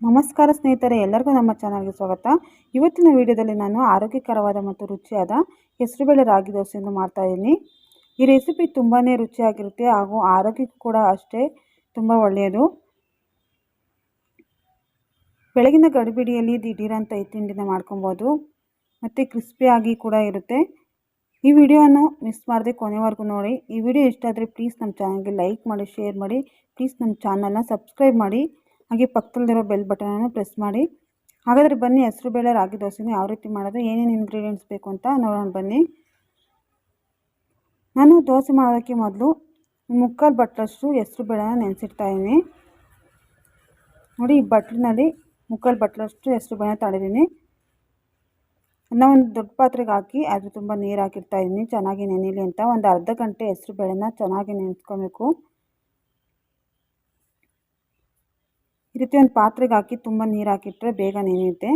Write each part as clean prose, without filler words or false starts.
ನಮಸ್ಕಾರ ಸ್ನೇಹಿತರೆ, ಎಲ್ಲರಿಗೂ ನಮ್ಮ ಚಾನಲ್ಗೆ ಸ್ವಾಗತ. ಇವತ್ತಿನ ವಿಡಿಯೋದಲ್ಲಿ ನಾನು ಆರೋಗ್ಯಕರವಾದ ಮತ್ತು ರುಚಿಯಾದ ಹೆಸರುಬೇಳೆ ರಾಗಿ ದೋಸೆಯನ್ನು ಮಾಡ್ತಾ ಇದ್ದೀನಿ. ಈ ರೆಸಿಪಿ ತುಂಬಾ ರುಚಿಯಾಗಿರುತ್ತೆ ಹಾಗೂ ಆರೋಗ್ಯಕ್ಕೂ ಕೂಡ ಅಷ್ಟೇ ತುಂಬ ಒಳ್ಳೆಯದು. ಬೆಳಗಿನ ಗಡಿಬಿಡಿಯಲ್ಲಿ ದಿಢೀರಂತ ಈ ತಿಂಡಿನ ಮಾಡ್ಕೊಬೋದು ಮತ್ತು ಕ್ರಿಸ್ಪಿಯಾಗಿ ಕೂಡ ಇರುತ್ತೆ. ಈ ವಿಡಿಯೋವನ್ನು ಮಿಸ್ ಮಾಡದೆ ಕೊನೆವರೆಗೂ ನೋಡಿ. ಈ ವಿಡಿಯೋ ಇಷ್ಟ ಆದರೆ ಪ್ಲೀಸ್ ನಮ್ಮ ಚಾನಲ್ಗೆ ಲೈಕ್ ಮಾಡಿ, ಶೇರ್ ಮಾಡಿ. ಪ್ಲೀಸ್ ನಮ್ಮ ಚಾನಲ್ನ ಸಬ್ಸ್ಕ್ರೈಬ್ ಮಾಡಿ, ಹಾಗೆ ಪಕ್ಕದಲ್ಲಿರೋ ಬೆಲ್ ಬಟನನ್ನು ಪ್ರೆಸ್ ಮಾಡಿ. ಹಾಗಾದರೆ ಬನ್ನಿ, ಹೆಸರುಬೇಳೆ ರಾಗಿ ದೋಸೆನ ಯಾವ ರೀತಿ ಮಾಡೋದು, ಏನೇನು ಇಂಗ್ರೀಡಿಯೆಂಟ್ಸ್ ಬೇಕು ಅಂತ ನೋಡೋಣ ಬನ್ನಿ. ನಾನು ದೋಸೆ ಮಾಡೋದಕ್ಕೆ ಮೊದಲು 3/4 ಬಟ್ಲಷ್ಟು ಹೆಸರುಬೇಳೆನ ನೆನೆಸಿಡ್ತಾ ಇದ್ದೀನಿ. ನೋಡಿ, ಈ ಬಟ್ಲಿನಲ್ಲಿ 3/4 ಬಟ್ಲಷ್ಟು ಹೆಸರುಬೇಳೆ ತಗೊಂಡಿದ್ದೀನಿ. ಅದನ್ನ ಒಂದು ದೊಡ್ಡ ಪಾತ್ರೆಗೆ ಹಾಕಿ ಅದ್ರ ತುಂಬ ನೀರು ಹಾಕಿರ್ತಾ ಇದ್ದೀನಿ ಚೆನ್ನಾಗಿ ನೆನೆಯಲಿ ಅಂತ. ಒಂದು ಅರ್ಧ ಗಂಟೆ ಹೆಸರುಬೇಳೆನ ಚೆನ್ನಾಗಿ ನೆನೆಸ್ಕೊಬೇಕು. ಈ ರೀತಿ ಒಂದು ಪಾತ್ರೆಗೆ ಹಾಕಿ ತುಂಬ ನೀರು ಹಾಕಿಟ್ರೆ ಬೇಗ ನೆನೆಯುತ್ತೆ.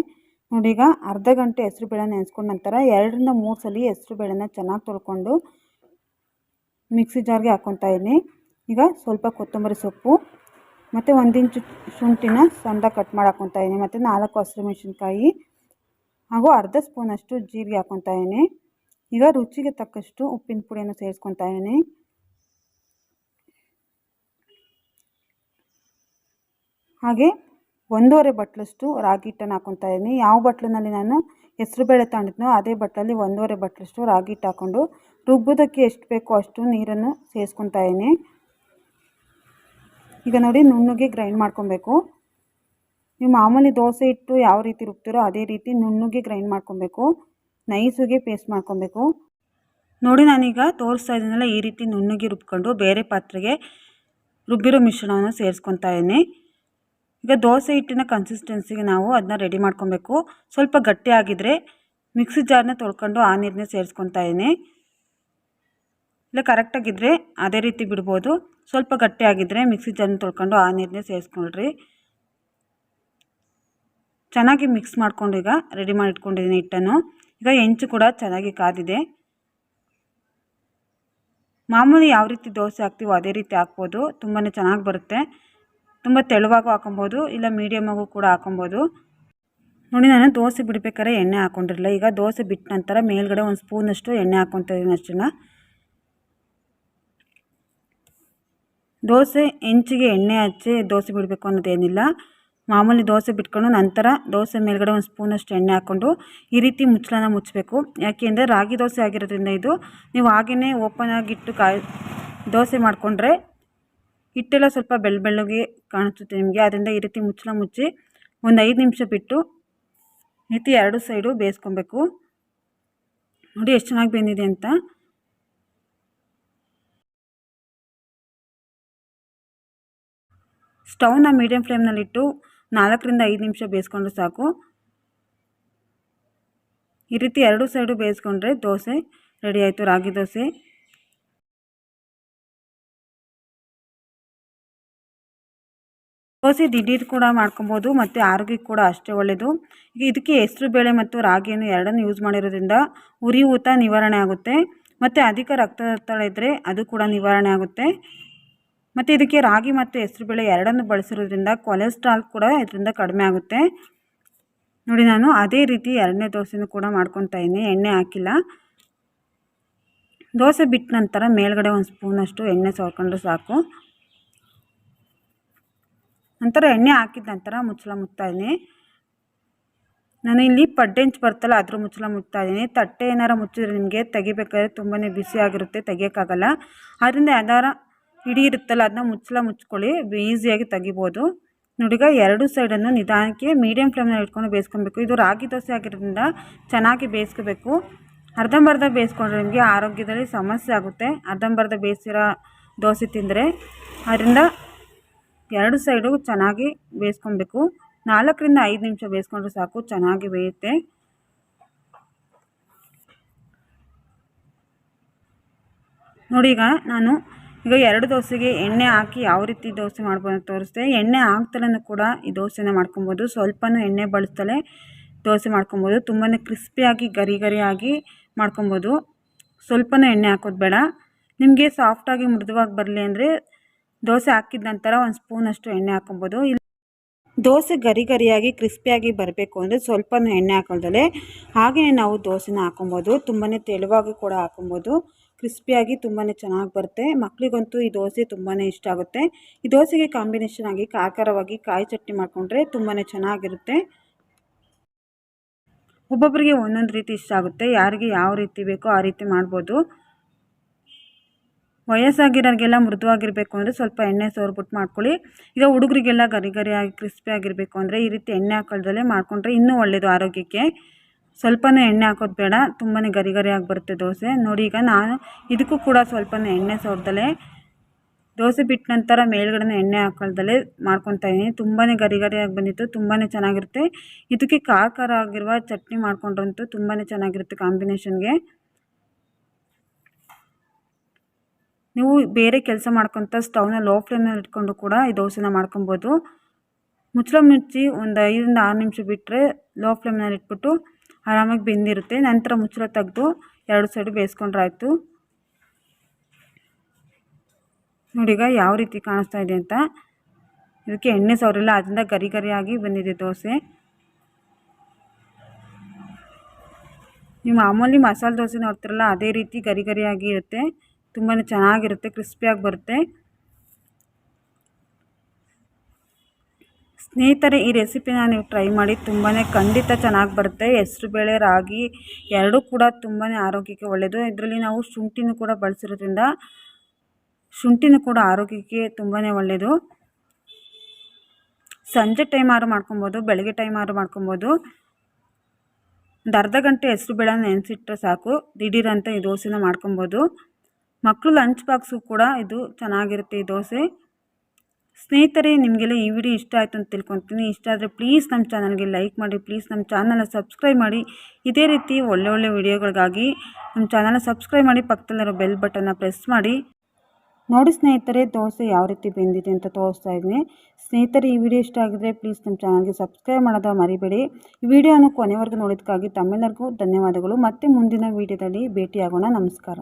ನೋಡಿ, ಈಗ ಅರ್ಧ ಗಂಟೆ ಹೆಸರುಬೇಳೆ ನೆನೆಸ್ಕೊಂಡ ನಂತರ 2ರಿಂದ 3 ಸಲ ಹೆಸರುಬೇಳೆನ ಚೆನ್ನಾಗಿ ತೊಳ್ಕೊಂಡು ಮಿಕ್ಸಿ ಜಾರ್ಗೆ ಹಾಕ್ಕೊತಾ ಇದ್ದೀನಿ. ಈಗ ಸ್ವಲ್ಪ ಕೊತ್ತಂಬರಿ ಸೊಪ್ಪು ಮತ್ತು 1 ಇಂಚು ಶುಂಠಿನ ಸಣ್ಣದಾಗಿ ಕಟ್ ಮಾಡಿ ಹಾಕ್ಕೊತಾ ಇದ್ದೀನಿ. ಮತ್ತು 4 ಹಸಿಮೆಣಸಿನ್ಕಾಯಿ ಹಾಗೂ ಅರ್ಧ ಸ್ಪೂನಷ್ಟು ಜೀರಿಗೆ ಹಾಕ್ಕೊತಾ ಇದ್ದೀನಿ. ಈಗ ರುಚಿಗೆ ತಕ್ಕಷ್ಟು ಉಪ್ಪಿನ ಪುಡಿಯನ್ನು ಸೇರಿಸ್ಕೊತಾ ಇದ್ದೀನಿ. ಹಾಗೆ 1.5 ಬಟ್ಲಷ್ಟು ರಾಗಿ ಹಿಟ್ಟನ್ನು ಹಾಕ್ಕೊತಾ ಇದ್ದೀನಿ. ಯಾವ ಬಟ್ಲಿನಲ್ಲಿ ನಾನು ಹೆಸರುಬೇಳೆ ತಗೊಂಡಿದ್ನೋ ಅದೇ ಬಟ್ಲಲ್ಲಿ 1.5 ಬಟ್ಲಷ್ಟು ರಾಗಿ ಹಿಟ್ಟು ಹಾಕ್ಕೊಂಡು ರುಬ್ಬೋದಕ್ಕೆ ಎಷ್ಟು ಬೇಕೋ ಅಷ್ಟು ನೀರನ್ನು ಸೇರಿಸ್ಕೊತಾ ಇದ್ದೀನಿ. ಈಗ ನೋಡಿ, ನುಣ್ಣಗೆ ಗ್ರೈಂಡ್ ಮಾಡ್ಕೊಬೇಕು. ನೀವು ಮಾಮೂಲಿ ದೋಸೆ ಹಿಟ್ಟು ಯಾವ ರೀತಿ ರುಬ್ತೀರೋ ಅದೇ ರೀತಿ ನುಣ್ಣಗೆ ಗ್ರೈಂಡ್ ಮಾಡ್ಕೊಬೇಕು, ನೈಸಿಗೆ ಪೇಸ್ಟ್ ಮಾಡ್ಕೊಬೇಕು. ನೋಡಿ, ನಾನೀಗ ತೋರಿಸ್ತಾ ಇದ್ದೀನಲ್ಲ, ಈ ರೀತಿ ನುಣ್ಣಗೆ ರುಬ್ಕೊಂಡು ಬೇರೆ ಪಾತ್ರೆಗೆ ರುಬ್ಬಿರೋ ಮಿಶ್ರಣವನ್ನು ಸೇರಿಸ್ಕೊತಾ ಇದ್ದೀನಿ. ಈಗ ದೋಸೆ ಹಿಟ್ಟಿನ ಕನ್ಸಿಸ್ಟೆನ್ಸಿಗೆ ನಾವು ಅದನ್ನ ರೆಡಿ ಮಾಡ್ಕೊಬೇಕು. ಸ್ವಲ್ಪ ಗಟ್ಟಿ ಆಗಿದ್ದರೆ ಮಿಕ್ಸಿ ಜಾರ್ನ ತೊಳ್ಕೊಂಡು ಆ ನೀರನ್ನೇ ಸೇರಿಸ್ಕೊತಾ ಇದ್ದೀನಿ. ಇಲ್ಲ ಕರೆಕ್ಟಾಗಿದ್ದರೆ ಅದೇ ರೀತಿ ಬಿಡ್ಬೋದು. ಸ್ವಲ್ಪ ಗಟ್ಟಿ ಆಗಿದ್ದರೆ ಮಿಕ್ಸಿ ಜಾರ್ನ ತೊಳ್ಕೊಂಡು ಆ ನೀರನ್ನೇ ಸೇರಿಸ್ಕೊಳ್ರಿ. ಚೆನ್ನಾಗಿ ಮಿಕ್ಸ್ ಮಾಡ್ಕೊಂಡು ಈಗ ರೆಡಿ ಮಾಡಿ ಇಟ್ಕೊಂಡಿದ್ದೀನಿ ಹಿಟ್ಟನ್ನು. ಈಗ ಹೆಂಚು ಕೂಡ ಚೆನ್ನಾಗಿ ಕಾದಿದೆ. ಮಾಮೂಲಿ ಯಾವ ರೀತಿ ದೋಸೆ ಹಾಕ್ತೀವೋ ಅದೇ ರೀತಿ ಹಾಕ್ಬೋದು, ತುಂಬಾ ಚೆನ್ನಾಗಿ ಬರುತ್ತೆ. ತುಂಬ ತೆಳುವಾಗೂ ಹಾಕೊಬೋದು, ಇಲ್ಲ ಮೀಡಿಯಮಾಗೂ ಕೂಡ ಹಾಕೊಬೋದು. ನೋಡಿ, ನಾನು ದೋಸೆ ಬಿಡಬೇಕಾದ್ರೆ ಎಣ್ಣೆ ಹಾಕ್ಕೊಂಡಿರಲಿಲ್ಲ. ಈಗ ದೋಸೆ ಬಿಟ್ಟ ನಂತರ ಮೇಲ್ಗಡೆ 1 ಸ್ಪೂನಷ್ಟು ಎಣ್ಣೆ ಹಾಕ್ಕೊತಾ ಇದ್ದೀನಿ ಅಷ್ಟನ್ನು. ದೋಸೆ ಹೆಂಚಿಗೆ ಎಣ್ಣೆ ಹಚ್ಚಿ ದೋಸೆ ಬಿಡಬೇಕು ಅನ್ನೋದೇನಿಲ್ಲ. ಮಾಮೂಲಿ ದೋಸೆ ಬಿಟ್ಕೊಂಡು ನಂತರ ದೋಸೆ ಮೇಲ್ಗಡೆ 1 ಸ್ಪೂನಷ್ಟು ಎಣ್ಣೆ ಹಾಕ್ಕೊಂಡು ಈ ರೀತಿ ಮುಚ್ಚಳನ ಮುಚ್ಚಬೇಕು. ಯಾಕೆಂದರೆ ರಾಗಿ ದೋಸೆ ಆಗಿರೋದ್ರಿಂದ ಇದು ನೀವು ಹಾಗೆಯೇ ಓಪನ್ ಆಗಿಟ್ಟು ದೋಸೆ ಮಾಡಿಕೊಂಡ್ರೆ ಹಿಟ್ಟೆಲ್ಲ ಸ್ವಲ್ಪ ಬೆಳ್ಳಗೆ ಕಾಣಿಸುತ್ತೆ ನಿಮಗೆ. ಅದರಿಂದ ಈ ರೀತಿ ಮುಚ್ಚಳ ಮುಚ್ಚಿ ಒಂದು 5 ನಿಮಿಷ ಬಿಟ್ಟು ಈ ರೀತಿ 2 ಸೈಡು ಬೇಯಿಸ್ಕೊಬೇಕು. ನೋಡಿ ಎಷ್ಟು ಚೆನ್ನಾಗಿ ಬೆಂದಿದೆ ಅಂತ. ಸ್ಟವ್ನ ಮೀಡಿಯಂ ಫ್ಲೇಮ್ನಲ್ಲಿಟ್ಟು 4ರಿಂದ 5 ನಿಮಿಷ ಬೇಯಿಸ್ಕೊಂಡ್ರೆ ಸಾಕು. ಈ ರೀತಿ 2 ಸೈಡು ಬೇಯಿಸ್ಕೊಂಡ್ರೆ ದೋಸೆ ರೆಡಿ ಆಯಿತು, ರಾಗಿ ದೋಸೆ. ದೋಸೆ ದಿಢೀರ್ ಕೂಡ ಮಾಡ್ಕೊಬೋದು ಮತ್ತು ಆರೋಗ್ಯಕ್ಕೆ ಕೂಡ ಅಷ್ಟೇ ಒಳ್ಳೆಯದು. ಈಗ ಇದಕ್ಕೆ ಹೆಸರುಬೇಳೆ ಮತ್ತು ರಾಗಿಯನ್ನು ಎರಡನ್ನು ಯೂಸ್ ಮಾಡಿರೋದ್ರಿಂದ ಉರಿ ಊತ ನಿವಾರಣೆ ಆಗುತ್ತೆ ಮತ್ತು ಅಧಿಕ ರಕ್ತದೊತ್ತಡ ಇದ್ದರೆ ಅದು ಕೂಡ ನಿವಾರಣೆ ಆಗುತ್ತೆ. ಮತ್ತು ಇದಕ್ಕೆ ರಾಗಿ ಮತ್ತು ಹೆಸರುಬೇಳೆ ಎರಡನ್ನು ಬಳಸಿರೋದ್ರಿಂದ ಕೊಲೆಸ್ಟ್ರಾಲ್ ಕೂಡ ಇದರಿಂದ ಕಡಿಮೆ ಆಗುತ್ತೆ. ನೋಡಿ, ನಾನು ಅದೇ ರೀತಿ 2ನೇ ದೋಸೆನೂ ಕೂಡ ಮಾಡ್ಕೊತಾ ಇದ್ದೀನಿ, ಎಣ್ಣೆ ಹಾಕಿಲ್ಲ. ದೋಸೆ ಬಿಟ್ಟ ನಂತರ ಮೇಲ್ಗಡೆ 1 ಸ್ಪೂನಷ್ಟು ಎಣ್ಣೆ ಸವರ್ಕೊಂಡ್ರೆ ಸಾಕು. ನಂತರ ಎಣ್ಣೆ ಹಾಕಿದ ನಂತರ ಮುಚ್ಚಳ ಮುಚ್ತಾ ಇದ್ದೀನಿ. ನಾನು ಇಲ್ಲಿ ಪಡ್ಡೆಂಚು ಬರ್ತಲ್ಲ ಅದ್ರ ಮುಚ್ಚಳ ಮುಚ್ತಾ ಇದ್ದೀನಿ. ತಟ್ಟೆ ಏನಾರು ಮುಚ್ಚಿದ್ರೆ ನಿಮಗೆ ತೆಗಿಬೇಕಾದ್ರೆ ತುಂಬಾ ಬಿಸಿಯಾಗಿರುತ್ತೆ, ತೆಗಿಯೋಕ್ಕಾಗಲ್ಲ. ಆದ್ದರಿಂದ ಯಾವ್ದಾರ ಹಿಡಿ ಇರುತ್ತಲ್ಲ ಅದನ್ನ ಮುಚ್ಚಳ ಮುಚ್ಕೊಳ್ಳಿ, ಈಸಿಯಾಗಿ ತೆಗಿಬೋದು. ನೋಡಿ, ಈಗ 2 ಸೈಡನ್ನು ನಿಧಾನಕ್ಕೆ ಮೀಡಿಯಂ ಫ್ಲೇಮ್ನಲ್ಲಿ ಇಟ್ಕೊಂಡು ಬೇಯಿಸ್ಕೊಬೇಕು. ಇದು ರಾಗಿ ದೋಸೆ ಆಗಿರೋದ್ರಿಂದ ಚೆನ್ನಾಗಿ ಬೇಯಿಸ್ಕೋಬೇಕು. ಅರ್ಧಂಬರ್ಧ ಬೇಯಿಸ್ಕೊಂಡ್ರೆ ನಿಮಗೆ ಆರೋಗ್ಯದಲ್ಲಿ ಸಮಸ್ಯೆ ಆಗುತ್ತೆ, ಅರ್ಧಂಬರ್ಧ ಬೇಯಿಸಿರೋ ದೋಸೆ ತಿಂದರೆ. ಅದರಿಂದ 2 ಸೈಡು ಚೆನ್ನಾಗಿ ಬೇಯಿಸ್ಕೊಬೇಕು. 4ರಿಂದ 5 ನಿಮಿಷ ಬೇಯಿಸ್ಕೊಂಡ್ರೆ ಸಾಕು, ಚೆನ್ನಾಗಿ ಬೇಯುತ್ತೆ. ನೋಡಿ, ನಾನು ಈಗ 2 ದೋಸೆಗೆ ಎಣ್ಣೆ ಹಾಕಿ ಯಾವ ರೀತಿ ದೋಸೆ ಮಾಡ್ಬೋದು ತೋರಿಸ್ದೆ. ಎಣ್ಣೆ ಹಾಕ್ತಲೇ ಕೂಡ ಈ ದೋಸೆನ ಮಾಡ್ಕೊಬೋದು, ಸ್ವಲ್ಪನೂ ಎಣ್ಣೆ ಬಳಸ್ತಲೇ ದೋಸೆ ಮಾಡ್ಕೊಬೋದು. ತುಂಬಾ ಕ್ರಿಸ್ಪಿಯಾಗಿ ಗರಿಯಾಗಿ ಮಾಡ್ಕೊಬೋದು. ಸ್ವಲ್ಪನೂ ಎಣ್ಣೆ ಹಾಕೋದು ಬೇಡ. ನಿಮಗೆ ಸಾಫ್ಟಾಗಿ ಮೃದುವಾಗಿ ಬರಲಿ ಅಂದರೆ ದೋಸೆ ಹಾಕಿದ ನಂತರ 1 ಸ್ಪೂನಷ್ಟು ಎಣ್ಣೆ ಹಾಕ್ಕೊಬೋದು. ದೋಸೆ ಗರಿ ಗರಿಯಾಗಿ ಕ್ರಿಸ್ಪಿಯಾಗಿ ಬರಬೇಕು ಅಂದರೆ ಸ್ವಲ್ಪ ಎಣ್ಣೆ ಹಾಕೊಳ್ದಲೆ ಹಾಗೆಯೇ ನಾವು ದೋಸೆನ ಹಾಕೊಬೋದು. ತುಂಬಾ ತೆಳುವಾಗಿ ಕೂಡ ಹಾಕೊಬೋದು. ಕ್ರಿಸ್ಪಿಯಾಗಿ ತುಂಬಾ ಚೆನ್ನಾಗಿ ಬರುತ್ತೆ. ಮಕ್ಕಳಿಗಂತೂ ಈ ದೋಸೆ ತುಂಬಾ ಇಷ್ಟ ಆಗುತ್ತೆ. ಈ ದೋಸೆಗೆ ಕಾಂಬಿನೇಷನ್ ಆಗಿ ಖಾರವಾಗಿ ಕಾಯಿ ಚಟ್ನಿ ಮಾಡಿಕೊಂಡ್ರೆ ತುಂಬಾ ಚೆನ್ನಾಗಿರುತ್ತೆ. ಒಬ್ಬೊಬ್ಬರಿಗೆ ಒಂದೊಂದು ರೀತಿ ಇಷ್ಟ ಆಗುತ್ತೆ. ಯಾರಿಗೆ ಯಾವ ರೀತಿ ಬೇಕೋ ಆ ರೀತಿ ಮಾಡ್ಬೋದು. ವಯಸ್ಸಾಗಿರೋರಿಗೆಲ್ಲ ಮೃದುವಾಗಿರಬೇಕು ಅಂದರೆ ಸ್ವಲ್ಪ ಎಣ್ಣೆ ಸವರ್ಬಿಟ್ಟು ಮಾಡ್ಕೊಳ್ಳಿ. ಈಗ ಹುಡುಗರಿಗೆಲ್ಲ ಗರಿ ಗರಿಯಾಗಿ ಕ್ರಿಸ್ಪಿ ಆಗಿರಬೇಕು ಅಂದರೆ ಈ ರೀತಿ ಎಣ್ಣೆ ಹಾಕೊಳ್ದಲ್ಲೇ ಮಾಡಿಕೊಂಡ್ರೆ ಇನ್ನೂ ಒಳ್ಳೆಯದು ಆರೋಗ್ಯಕ್ಕೆ. ಸ್ವಲ್ಪನೂ ಎಣ್ಣೆ ಹಾಕೋದು ಬೇಡ, ತುಂಬಾ ಗರಿ ಗರಿಯಾಗಿ ಬರುತ್ತೆ ದೋಸೆ. ನೋಡಿ ಈಗ ನಾನು ಇದಕ್ಕೂ ಕೂಡ ಸ್ವಲ್ಪನೇ ಎಣ್ಣೆ ಸವರ್ದಲ್ಲೇ ದೋಸೆ ಬಿಟ್ಟ ನಂತರ ಮೇಲ್ಗಡೆ ಎಣ್ಣೆ ಹಾಕೊಳ್ದಲ್ಲೇ ಮಾಡ್ಕೊತಾ ಇದ್ದೀನಿ. ತುಂಬಾ ಗರಿ ಗರಿಯಾಗಿ ಬಂದಿತ್ತು, ತುಂಬಾ ಚೆನ್ನಾಗಿರುತ್ತೆ. ಇದಕ್ಕೆ ಖಾರ ಆಗಿರುವ ಚಟ್ನಿ ಮಾಡ್ಕೊಂಡ್ರಂತೂ ತುಂಬಾ ಚೆನ್ನಾಗಿರುತ್ತೆ ಕಾಂಬಿನೇಷನ್ಗೆ. ನೀವು ಬೇರೆ ಕೆಲಸ ಮಾಡ್ಕೊತ ಸ್ಟವ್ನ ಲೋ ಫ್ಲೇಮ್ನಲ್ಲಿ ಇಟ್ಕೊಂಡು ಕೂಡ ಈ ದೋಸೆನ ಮಾಡ್ಕೊಬೋದು. ಮುಚ್ಚಳ ಮುಚ್ಚಿ ಒಂದು 5ರಿಂದ 6 ನಿಮಿಷ ಬಿಟ್ಟರೆ ಲೋ ಫ್ಲೇಮ್ನಲ್ಲಿ ಇಟ್ಬಿಟ್ಟು ಆರಾಮಾಗಿ ಬೆಂದಿರುತ್ತೆ. ನಂತರ ಮುಚ್ಚಳ ತೆಗೆದು 2 ಸೈಡು ಬೇಯಿಸ್ಕೊಂಡ್ರೆ ಆಯಿತು. ನೋಡಿ ಈಗ ಯಾವ ರೀತಿ ಕಾಣಿಸ್ತಾ ಇದೆ ಅಂತ. ಇದಕ್ಕೆ ಎಣ್ಣೆ ಸವರಿಲ್ಲ, ಅದರಿಂದ ಗರಿ ಗರಿಯಾಗಿ ಬಂದಿದೆ ದೋಸೆ. ನೀವು ಮಾಮೂಲಿ ಮಸಾಲೆ ದೋಸೆ ನೋಡ್ತಿರಲ್ಲ ಅದೇ ರೀತಿ ಗರಿ ಗರಿಯಾಗಿ ಇರುತ್ತೆ. ತುಂಬಾ ಚೆನ್ನಾಗಿರುತ್ತೆ, ಕ್ರಿಸ್ಪಿಯಾಗಿ ಬರುತ್ತೆ. ಸ್ನೇಹಿತರೆ, ಈ ರೆಸಿಪಿನ ನೀವು ಟ್ರೈ ಮಾಡಿ, ತುಂಬಾ ಖಂಡಿತ ಚೆನ್ನಾಗಿ ಬರುತ್ತೆ. ಹೆಸರುಬೇಳೆ ರಾಗಿ ಎರಡೂ ಕೂಡ ತುಂಬಾ ಆರೋಗ್ಯಕ್ಕೆ ಒಳ್ಳೆಯದು. ಇದರಲ್ಲಿ ನಾವು ಶುಂಠಿನೂ ಕೂಡ ಬಳಸಿರೋದ್ರಿಂದ ಶುಂಠಿನೂ ಕೂಡ ಆರೋಗ್ಯಕ್ಕೆ ತುಂಬಾ ಒಳ್ಳೆಯದು. ಸಂಜೆ ಟೈಮ್ ಆದ್ರೂ ಮಾಡ್ಕೊಬೋದು, ಬೆಳಗ್ಗೆ ಟೈಮ್ ಆದ್ರೂ ಮಾಡ್ಕೊಬೋದು. ಒಂದು ಅರ್ಧ ಗಂಟೆ ಹೆಸರುಬೇಳೆನ ನೆನೆಸಿಟ್ರೆ ಸಾಕು, ದಿಢೀರಂತ ಈ ದೋಸೆನ ಮಾಡ್ಕೊಬೋದು. ಮಕ್ಕಳು ಲಂಚ್ ಬಾಕ್ಸು ಕೂಡ ಇದು ಚೆನ್ನಾಗಿರುತ್ತೆ ಈ ದೋಸೆ. ಸ್ನೇಹಿತರೆ, ನಿಮಗೆಲ್ಲ ಈ ವಿಡಿಯೋ ಇಷ್ಟ ಆಯಿತು ಅಂತ ತಿಳ್ಕೊತೀನಿ. ಇಷ್ಟ ಆದರೆ ಪ್ಲೀಸ್ ನಮ್ಮ ಚಾನಲ್ಗೆ ಲೈಕ್ ಮಾಡಿ, ಪ್ಲೀಸ್ ನಮ್ಮ ಚಾನಲ್ನ ಸಬ್ಸ್ಕ್ರೈಬ್ ಮಾಡಿ. ಇದೇ ರೀತಿ ಒಳ್ಳೆ ವಿಡಿಯೋಗಳಿಗಾಗಿ ನಮ್ಮ ಚಾನಲ್ನ ಸಬ್ಸ್ಕ್ರೈಬ್ ಮಾಡಿ, ಪಕ್ಕದಲ್ಲಿರೋ ಬೆಲ್ ಬಟನ್ನ ಪ್ರೆಸ್ ಮಾಡಿ. ನೋಡಿ ಸ್ನೇಹಿತರೆ, ದೋಸೆ ಯಾವ ರೀತಿ ಬೆಂದಿದೆ ಅಂತ ತೋರಿಸ್ತಾ ಇದ್ದೀನಿ. ಸ್ನೇಹಿತರೆ, ಈ ವಿಡಿಯೋ ಇಷ್ಟ ಆಗಿದ್ರೆ ಪ್ಲೀಸ್ ನಮ್ಮ ಚಾನಲ್ಗೆ ಸಬ್ಸ್ಕ್ರೈಬ್ ಮಾಡೋದು ಮರಿಬೇಡಿ. ಈ ವಿಡಿಯೋನ ಕೊನೆವರೆಗೂ ನೋಡೋದಕ್ಕಾಗಿ ತಮ್ಮೆಲ್ಲರಿಗೂ ಧನ್ಯವಾದಗಳು. ಮತ್ತೆ ಮುಂದಿನ ವಿಡಿಯೋದಲ್ಲಿ ಭೇಟಿಯಾಗೋಣ. ನಮಸ್ಕಾರ.